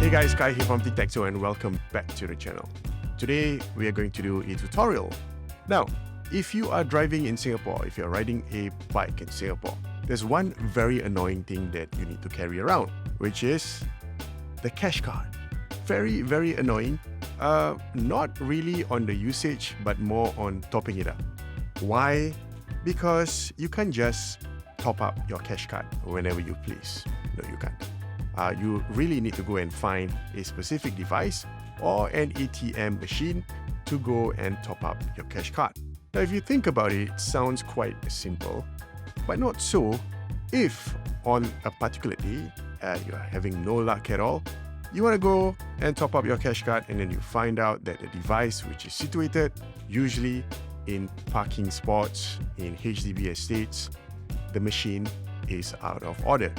Hey guys, Kai here from TikTok and welcome back to the channel. Today we are going to do a tutorial. Now, if you are driving in Singapore, if you're riding a bike in Singapore, there's one very annoying thing that you need to carry around, which is the Cashcard. Very, very annoying. Not really on the usage, but more on topping it up. Why? Because you can't just top up your Cashcard whenever you please. No, you can't. You really need to go and find a specific device or an ATM machine to go and top up your Cashcard. Now, if you think about it, it sounds quite simple, but not so. If on a particular day, you're having no luck at all, you want to go and top up your Cashcard and then you find out that the device which is situated usually in parking spots in HDB estates, the machine is out of order.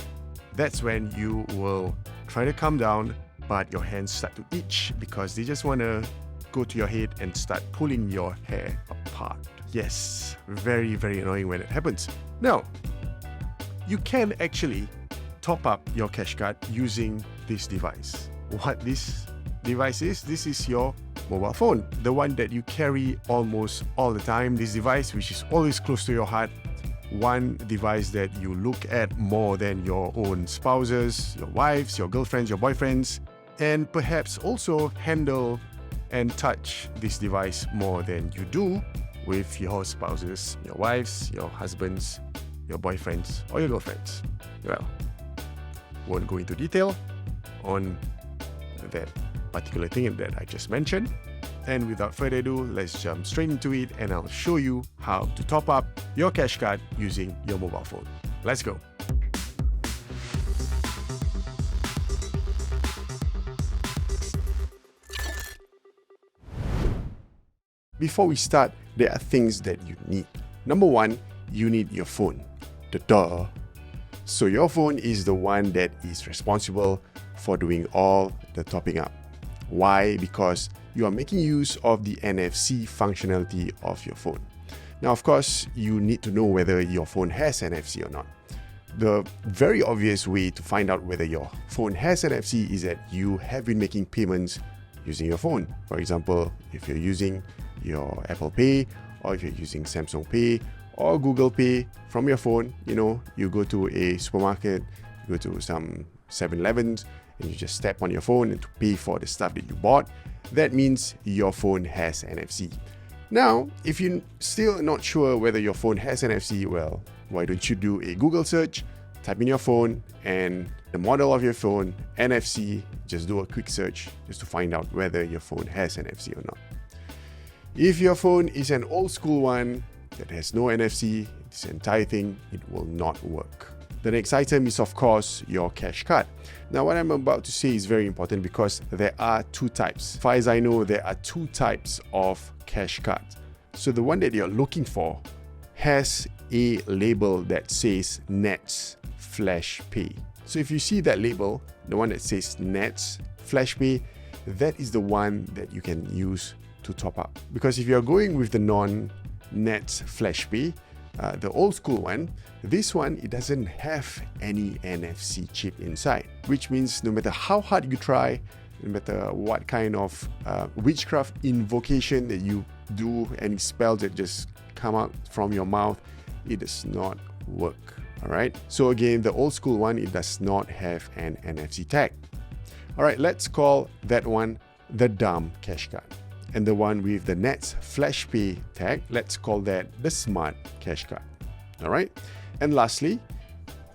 That's when you will try to calm down, but your hands start to itch because they just want to go to your head and start pulling your hair apart. Yes, very, very annoying when it happens. Now, you can actually top up your Cashcard using this device. What this device is, this is your mobile phone, the one that you carry almost all the time. This device which is always close to your heart, one device that you look at more than your own spouses, your wives, your girlfriends, your boyfriends, and perhaps also handle and touch this device more than you do with your spouses, your wives, your husbands, your boyfriends, or your girlfriends. Well, won't go into detail on that particular thing that I just mentioned. And without further ado, let's jump straight into it and I'll show you how to top up your Cashcard using your mobile phone. Let's go. Before we start, there are things that you need. Number one, you need your phone. Duh. So your phone is the one that is responsible for doing all the topping up. Why? Because you are making use of the NFC functionality of your phone. Now, of course, you need to know whether your phone has NFC or not. The very obvious way to find out whether your phone has NFC is that you have been making payments using your phone. For example, if you're using your Apple Pay, or if you're using Samsung Pay or Google Pay from your phone, you go to a supermarket, you go to some 7-Elevens, and you just tap on your phone and to pay for the stuff that you bought. That means your phone has NFC. Now, if you're still not sure whether your phone has NFC, well, why don't you do a Google search, type in your phone and the model of your phone, NFC, just do a quick search just to find out whether your phone has NFC or not. If your phone is an old school one that has no NFC, this entire thing, it will not work. The next item is, of course, your Cashcard. Now, what I'm about to say is very important because there are two types. As far as I know, there are two types of Cashcard. So the one that you're looking for has a label that says Nets Flash Pay. So if you see that label, the one that says Nets Flash Pay, that is the one that you can use to top up. Because if you're going with the non-Nets Flash Pay, the old school one, this one, it doesn't have any NFC chip inside, which means no matter how hard you try, no matter what kind of witchcraft invocation that you do, any spells that just come out from your mouth, it does not work. All right. So again, the old school one, it does not have an NFC tag. All right, let's call that one the dumb Cashcard. And the one with the Nets Flash Pay tag, let's call that the smart Cashcard. All right. And lastly,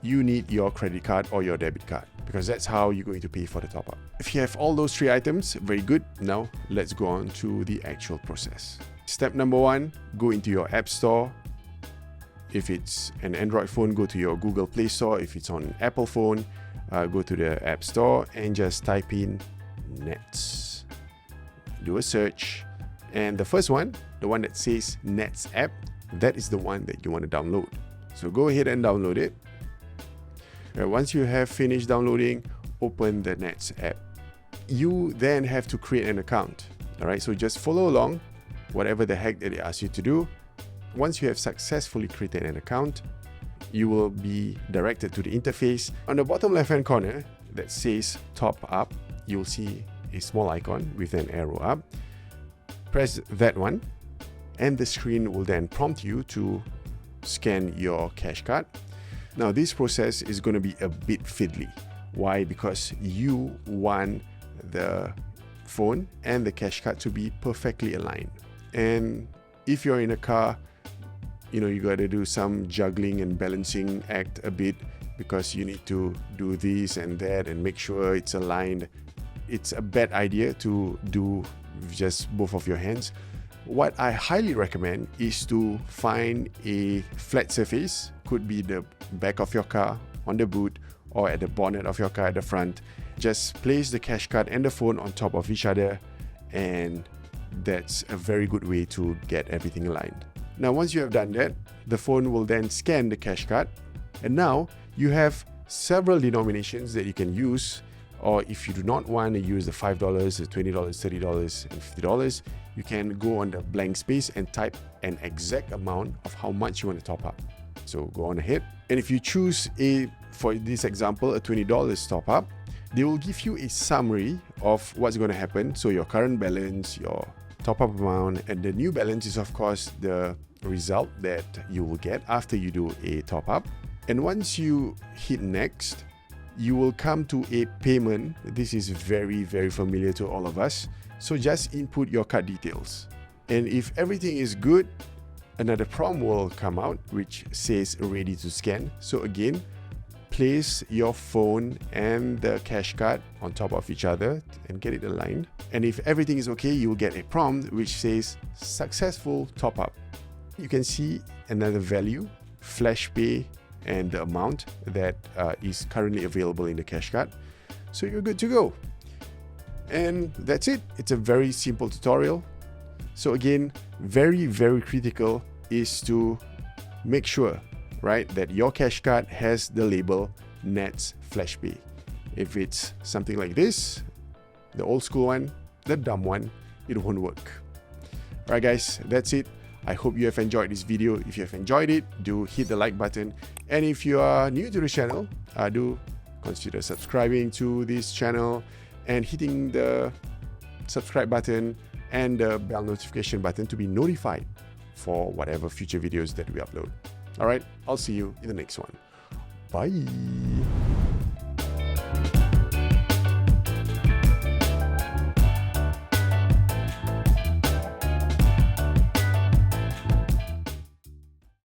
you need your credit card or your debit card because that's how you're going to pay for the top up. If you have all those three items, very good. Now let's go on to the actual process. Step number one, go into your App Store. If it's an Android phone, go to your Google Play Store. If it's on Apple phone, go to the App Store and just type in Nets. Do a search, and the first one, the one that says Nets app, that is the one that you want to download. So go ahead and download it. And once you have finished downloading, open the Nets app. You then have to create an account. All right, so just follow along, whatever the heck that they ask you to do. Once you have successfully created an account, you will be directed to the interface. On the bottom left-hand corner that says Top Up, you'll see a small icon with an arrow up. Press that one, and the screen will then prompt you to scan your Cashcard. Now, this process is going to be a bit fiddly. Why? Because you want the phone and the Cashcard to be perfectly aligned. And if you're in a car, you got to do some juggling and balancing act a bit, because you need to do this and that and make sure it's aligned. It's a bad idea to do just both of your hands. What I highly recommend is to find a flat surface, could be the back of your car, on the boot, or at the bonnet of your car at the front. Just place the Cashcard and the phone on top of each other, and that's a very good way to get everything aligned. Now, once you have done that, the phone will then scan the Cashcard, and now you have several denominations that you can use. Or if you do not want to use the $5, the $20, $30, and $50, you can go on the blank space and type an exact amount of how much you want to top up. So go on ahead. And if you choose for this example, a $20 top up, they will give you a summary of what's going to happen. So your current balance, your top up amount, and the new balance is of course the result that you will get after you do a top up. And once you hit next, you will come to a payment. This is very, very familiar to all of us. So just input your card details. And if everything is good, another prompt will come out which says ready to scan. So again, place your phone and the Cashcard on top of each other and get it aligned. And if everything is okay, you will get a prompt which says successful top up. You can see another value, flash pay, and the amount that is currently available in the Cashcard. So you're good to go. And that's it. It's a very simple tutorial. So again, very, very critical is to make sure, right, that your Cashcard has the label Nets Flash Pay. If it's something like this, the old school one, the dumb one, it won't work. Alright guys, that's it. I hope you have enjoyed this video. If you have enjoyed it, do hit the like button. And if you are new to the channel, do consider subscribing to this channel and hitting the subscribe button and the bell notification button to be notified for whatever future videos that we upload. All right, I'll see you in the next one. Bye.